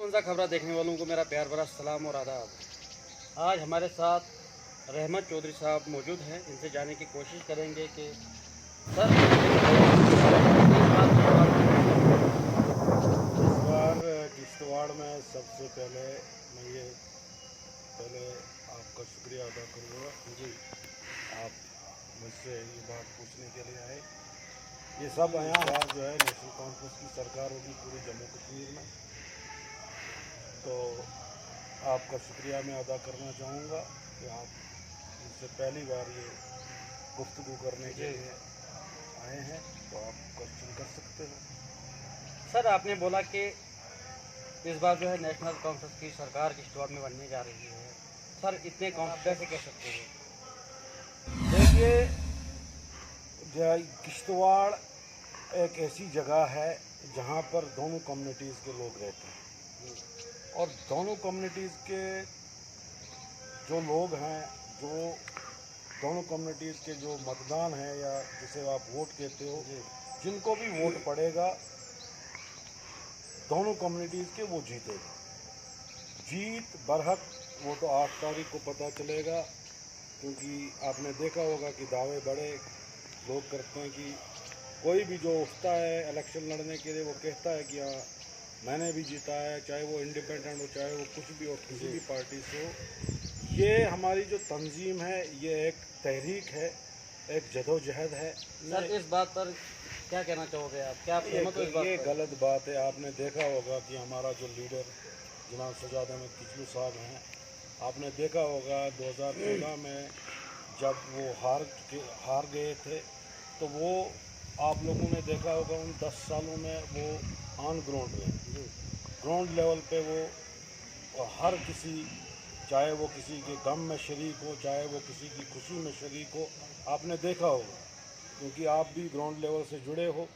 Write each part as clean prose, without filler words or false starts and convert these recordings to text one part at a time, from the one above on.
तंजा खबरा देखने वालों को मेरा प्यार भरा सलाम और आदाब। आज हमारे साथ रहमत चौधरी साहब मौजूद हैं। इनसे जानने की कोशिश करेंगे कि सर इस बार किश्तवाड़ में सबसे पहले मैं आपका शुक्रिया अदा करूँगा जी आप मुझसे ये बात पूछने के लिए आए। ये सब यहाँ बार जो है नेशनल कॉन्फ्रेंस की सरकार होगी पूरे जम्मू कश्मीर में, तो आपका शुक्रिया मैं अदा करना चाहूँगा कि आप मुझसे पहली बार ये गुफ्तगू करने के लिए आए हैं, तो आप क्वेश्चन कर सकते हो। सर, आपने बोला कि इस बार जो है नेशनल कॉन्फ्रेंस की सरकार किश्तवाड़ में बनने जा रही है। सर, इतने कॉन्फिडेंस से कह सकते हो? देखिए, किश्तवाड़ एक ऐसी जगह है जहाँ पर दोनों कम्युनिटीज़ के लोग रहते हैं, और दोनों कम्युनिटीज़ के जो लोग हैं, जो दोनों कम्युनिटीज़ के जो मतदान है या जिसे आप वोट कहते हो, जिनको भी वोट पड़ेगा दोनों कम्युनिटीज़ के वो जीतेगा। जीत बरहक वो तो 8 तारीख को पता चलेगा, क्योंकि आपने देखा होगा कि दावे बड़े लोग करते हैं कि कोई भी जो उठता है इलेक्शन लड़ने के लिए वो कहता है कि हाँ मैंने भी जीता है, चाहे वो इंडिपेंडेंट हो चाहे वो कुछ भी हो, किसी भी पार्टी से हो। ये हमारी जो तंजीम है ये एक तहरीक है, एक जदोजहद है। सर, इस बात पर क्या कहना चाहोगे आप? क्या आप सहमत हो इस बात ये पर? गलत बात है। आपने देखा होगा कि हमारा जो लीडर जनाब सजाद अहमद किचलू साहब हैं, आपने देखा होगा 2014 में जब वो हार गए थे, तो वो आप लोगों ने देखा होगा उन 10 सालों में वो ऑन ग्राउंड रहे, ग्राउंड लेवल पे वो हर किसी, चाहे वो किसी के गम में शरीक हो चाहे वो किसी की खुशी में शरीक हो, आपने देखा होगा, क्योंकि आप भी ग्राउंड लेवल से जुड़े हो।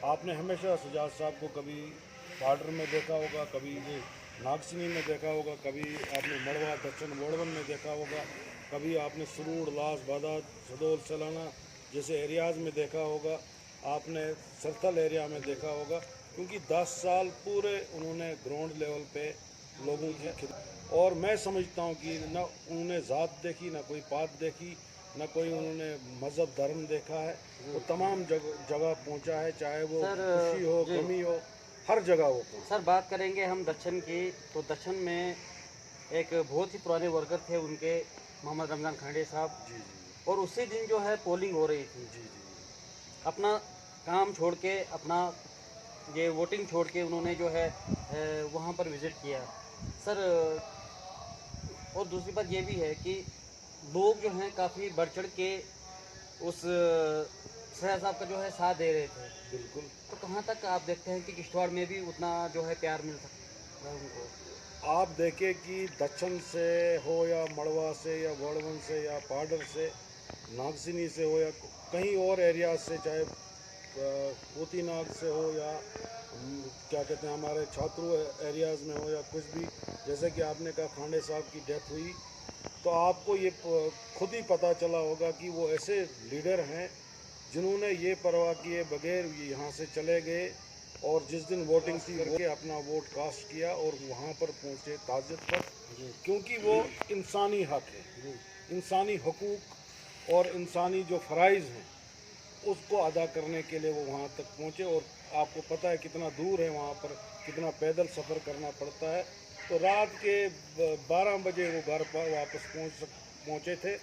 आपने हमेशा सजाद साहब को कभी बॉर्डर में देखा होगा, कभी नागसिनी में देखा होगा, कभी आपने मड़वा दक्षिण वोड़वन में देखा होगा, कभी आपने सरूड़ लास बादात सदोल सलाना जैसे एरियाज़ में देखा होगा, आपने सरथल एरिया में देखा होगा, क्योंकि 10 साल पूरे उन्होंने ग्राउंड लेवल पे लोगों की और मैं समझता हूँ कि न उन्होंने ज़ात देखी, ना कोई पात देखी, न कोई उन्होंने मज़हब धर्म देखा है। वो तमाम जगह पहुँचा है, चाहे वो सर, खुशी हो जी गमी हो, हर जगह वो पहुँचा। सर, बात करेंगे हम दक्षिण की, तो दक्षिण में एक बहुत ही पुराने वर्कर थे उनके, मोहम्मद रमज़ान खांडे साहब। जी जी और उसी दिन जो है पोलिंग हो रही थी। जी जी अपना काम छोड़ के, अपना ये वोटिंग छोड़ के उन्होंने जो है वहाँ पर विज़िट किया। सर, और दूसरी बात ये भी है कि लोग जो हैं काफ़ी बढ़ चढ़ के उस सैयद साहब का जो है साथ दे रहे थे। बिल्कुल। तो कहाँ तक आप देखते हैं कि किश्तवाड़ में भी उतना जो है प्यार मिल सकता है उनको? आप देखें कि दक्षिण से हो या मड़वा से या वड़वन से या पाडर से, नागसिनी से हो या कहीं और एरिया से, चाहे कोतीनाग से हो या क्या कहते हैं हमारे छात्रों एरियाज़ में हो या कुछ भी, जैसे कि आपने कहा खांडे साहब की डेथ हुई, तो आपको ये खुद ही पता चला होगा कि वो ऐसे लीडर हैं जिन्होंने ये परवाह किए बगैर यहाँ से चले गए, और जिस दिन वोटिंग थी करके अपना वोट कास्ट किया और वहाँ पर पहुँचे ताजत तक, क्योंकि वो इंसानी हक है, इंसानी हकूक़ और इंसानी जो फ़राइज़ हैं उसको अदा करने के लिए वो वहाँ तक पहुँचे। और आपको पता है कितना दूर है वहाँ पर, कितना पैदल सफ़र करना पड़ता है। तो रात के 12 बजे वो घर पर वापस पहुँचे थे।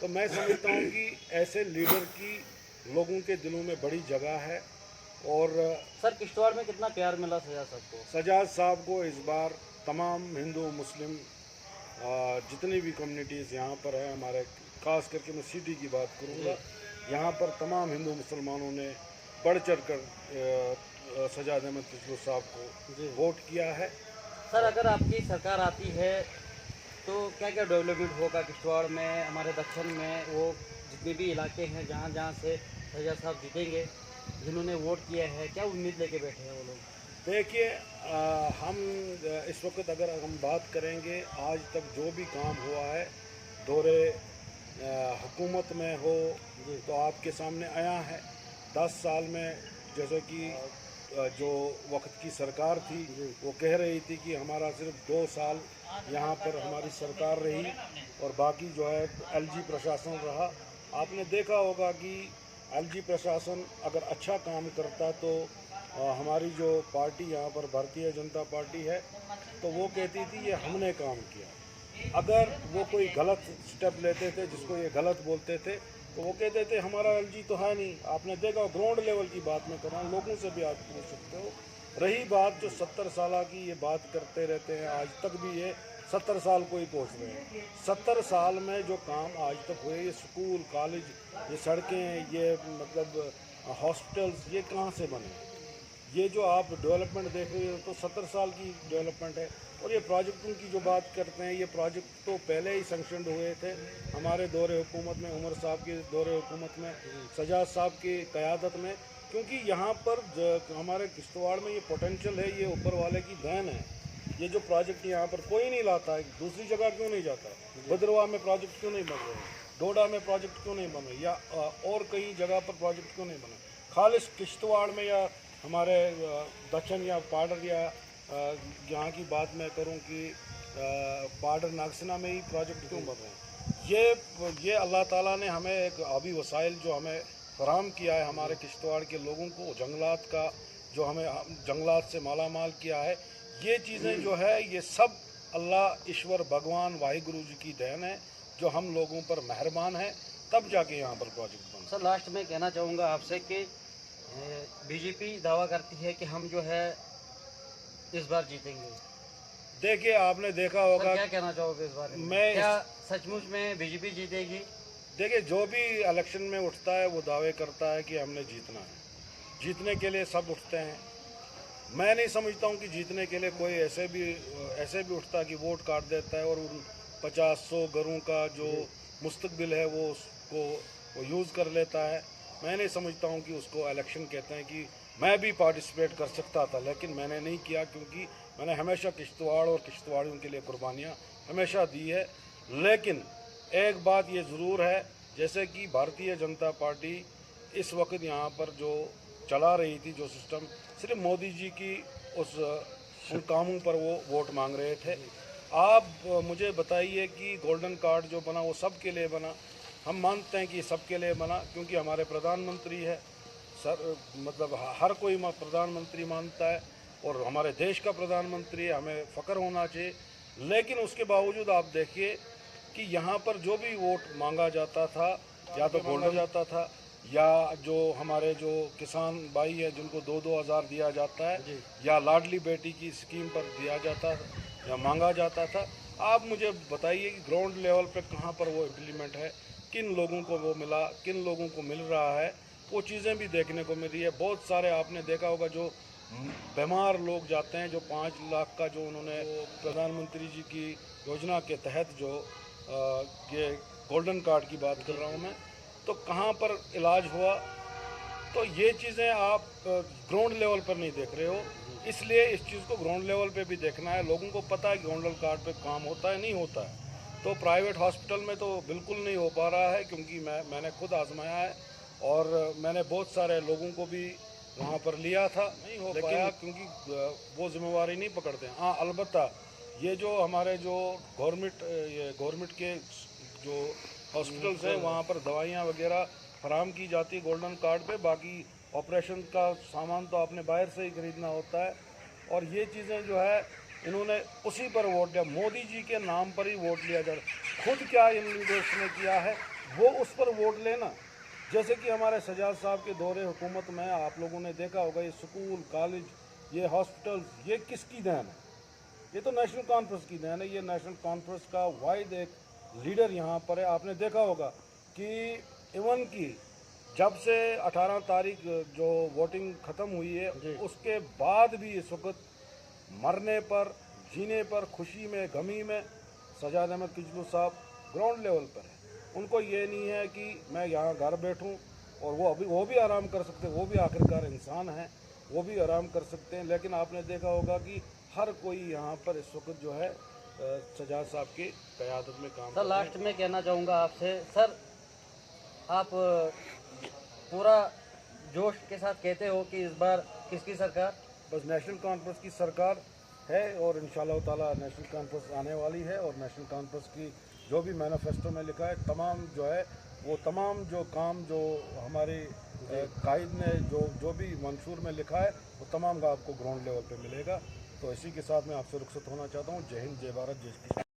तो मैं समझता हूँ कि ऐसे लीडर की लोगों के दिलों में बड़ी जगह है। और सर, किश्तवाड़ में कितना प्यार मिला सैयद साहब को? सजाद साहब को इस बार तमाम हिंदू मुस्लिम जितनी भी कम्युनिटीज़ यहाँ पर है हमारे, ख़ास करके मैं सिटी की बात करूँगा, यहाँ पर तमाम हिंदू मुसलमानों ने बढ़ चढ़ कर सजाद अहमद किचलू साहब को वोट किया है। सर, अगर आपकी सरकार आती है तो क्या क्या डेवलपमेंट होगा किश्तवाड़ में, हमारे दक्षिण में, वो जितने भी इलाके हैं जहाँ जहाँ से सैयद साहब जीतेंगे, जिन्होंने वोट किया है, क्या उम्मीद लेके बैठे हैं वो लोग? देखिए, हम इस वक्त अगर हम बात करेंगे, आज तक जो भी काम हुआ है दौरे हुकूमत में हो तो आपके सामने आया है। 10 साल में जैसे कि जो वक्त की सरकार थी वो कह रही थी कि हमारा सिर्फ 2 साल यहाँ पर हमारी सरकार रही और बाकी जो है एलजी प्रशासन रहा। आपने देखा होगा कि एलजी प्रशासन अगर अच्छा काम करता तो हमारी जो पार्टी यहाँ पर भारतीय जनता पार्टी है तो वो कहती थी ये हमने काम किया। अगर वो कोई गलत स्टेप लेते थे जिसको ये गलत बोलते थे तो वो कहते थे हमारा एलजी तो है नहीं। आपने देखा ग्राउंड लेवल की बात मैं कर रहा हूँ, लोगों से भी आप पूछ सकते हो। रही बात जो 70 साल की ये बात करते रहते हैं, आज तक भी ये 70 साल को ही पहुँच रहे हैं। 70 साल में जो काम आज तक हुए, ये स्कूल कॉलेज, ये सड़कें, ये मतलब हॉस्पिटल्स, ये कहाँ से बने? ये जो आप डेवलपमेंट देख रहे हो तो 70 साल की डेवलपमेंट है। और ये प्रोजेक्टों की जो बात करते हैं, ये प्रोजेक्ट तो पहले ही सैंक्शन हुए थे हमारे दौरे हुकूमत में, उमर साहब के दौरे हुकूमत में, सजाद साहब की क़यादत में। क्योंकि यहाँ पर हमारे किश्तवाड़ में ये पोटेंशियल है, ये ऊपर वाले की देन है। ये जो प्रोजेक्ट यहाँ पर कोई नहीं लाता है, दूसरी जगह क्यों नहीं जाता? भद्रवाह में प्रोजेक्ट क्यों नहीं बन रहे? डोडा में प्रोजेक्ट क्यों नहीं बन रहे? या और कई जगह पर प्रोजेक्ट क्यों नहीं बने? खालिश किश्तवाड़ में या हमारे दक्षिण या पाडर या यहाँ की बात मैं करूँ कि पाडर नागसना में ही प्रोजेक्ट क्यों बन रहे हैं? ये अल्लाह ताला ने हमें एक आबी वसाइल जो हमें फराहम किया है, हमारे किश्तवाड़ के लोगों को जंगलात का जो हमें जंगलात से माला माल किया है, ये चीज़ें जो है ये सब अल्लाह ईश्वर भगवान वाहिगुरु जी की देन है जो हम लोगों पर मेहरबान है, तब जाके यहाँ पर प्रोजेक्ट बना। सर लास्ट में कहना चाहूँगा आपसे कि बीजेपी दावा करती है कि हम जो है इस बार जीतेंगे। देखिए आपने देखा होगा, क्या कहना चाहोगे इस बारे में? क्या सचमुच में बीजेपी जीतेगी? देखिए जो भी इलेक्शन में उठता है वो दावे करता है कि हमने जीतना है। जीतने के लिए सब उठते हैं। मैं नहीं समझता हूँ कि जीतने के लिए कोई ऐसे भी उठता कि वोट काट देता है और उन 50-100 घरों का जो मुस्तकबिल है वो उसको यूज़ कर लेता है। मैं नहीं समझता हूँ कि उसको इलेक्शन कहते हैं। कि मैं भी पार्टिसिपेट कर सकता था लेकिन मैंने नहीं किया, क्योंकि मैंने हमेशा किश्तवाड़ और किश्तवाड़ियों के लिए कुर्बानियाँ हमेशा दी है। लेकिन एक बात ये ज़रूर है, जैसे कि भारतीय जनता पार्टी इस वक्त यहाँ पर जो चला रही थी, जो सिस्टम, सिर्फ मोदी जी की उन कामों पर वो वोट मांग रहे थे। आप मुझे बताइए कि गोल्डन कार्ड जो बना वो सब के लिए बना। हम मानते हैं कि सबके लिए बना क्योंकि हमारे प्रधानमंत्री है, सर मतलब हर कोई प्रधानमंत्री मानता है और हमारे देश का प्रधानमंत्री है, हमें फ़ख्र होना चाहिए। लेकिन उसके बावजूद आप देखिए कि यहाँ पर जो भी वोट मांगा जाता था, या तो गोल्डन जाता था, या जो हमारे जो किसान भाई है जिनको 2-2 हज़ार दिया जाता है, या लाडली बेटी की स्कीम पर दिया जाता या मांगा जाता था। आप मुझे बताइए कि ग्राउंड लेवल पे कहाँ पर वो इम्प्लीमेंट है, किन लोगों को वो मिला, किन लोगों को मिल रहा है, वो चीज़ें भी देखने को मिल रही है। बहुत सारे आपने देखा होगा जो बीमार लोग जाते हैं, जो 5 लाख का जो उन्होंने प्रधानमंत्री जी की योजना के तहत जो ये गोल्डन कार्ड की बात कर रहा हूँ मैं, तो कहाँ पर इलाज हुआ। तो ये चीज़ें आप ग्राउंड लेवल पर नहीं देख रहे हो, इसलिए इस चीज़ को ग्राउंड लेवल पे भी देखना है। लोगों को पता है कि गोल्डन कार्ड पे काम होता है, नहीं होता है। तो प्राइवेट हॉस्पिटल में तो बिल्कुल नहीं हो पा रहा है, क्योंकि मैंने खुद आजमाया है और मैंने बहुत सारे लोगों को भी वहाँ पर लिया था, नहीं हो पाया क्योंकि वो जिम्मेवारी नहीं पकड़ते हैं। हाँ, अलबत्ता ये जो हमारे जो गवर्नमेंट के जो हॉस्पिटल्स हैं वहाँ पर दवाइयाँ वगैरह फराहम की जाती है गोल्डन कार्ड पे। बाकी ऑपरेशन का सामान तो आपने बाहर से ही खरीदना होता है। और ये चीज़ें जो है इन्होंने उसी पर वोट दिया, मोदी जी के नाम पर ही वोट लिया जा रहा। खुद क्या इन लीडर्स ने किया है वो उस पर वोट लेना। जैसे कि हमारे सजाद साहब के दौरे हुकूमत में आप लोगों ने देखा होगा, ये स्कूल कॉलेज, ये हॉस्पिटल्स, ये किसकी देन है? ये तो नेशनल कॉन्फ्रेंस की देन है। ये नेशनल कॉन्फ्रेंस का वाहिद एक लीडर यहाँ पर है। आपने देखा होगा कि इवन की जब से 18 तारीख जो वोटिंग ख़त्म हुई है उसके बाद भी इस वक्त मरने पर, जीने पर, खुशी में, गमी में सजाद अहमद किचलू साहब ग्राउंड लेवल पर है। उनको ये नहीं है कि मैं यहाँ घर बैठूँ और वो भी आराम कर सकते हैं, वो भी आखिरकार इंसान हैं, वो भी आराम कर सकते हैं। लेकिन आपने देखा होगा कि हर कोई यहाँ पर इस वक्त जो है सजाद साहब की क़यादत में काम। सर लास्ट में कहना चाहूँगा आपसे, सर आप पूरा जोश के साथ कहते हो कि इस बार किसकी सरकार? बस नेशनल कॉन्फ्रेंस की सरकार है और इंशाल्लाह ताला नेशनल कॉन्फ्रेंस आने वाली है। और नेशनल कॉन्फ्रेंस की जो भी मैनिफेस्टो में लिखा है तमाम जो है वो तमाम जो काम जो हमारे कायद ने जो भी मंशूर में लिखा है वो तमाम का आपको ग्राउंड लेवल पे मिलेगा। तो इसी के साथ मैं आपसे रुखसत होना चाहता हूँ। जय हिंद, जय भारत, जय श्री कृष्ण।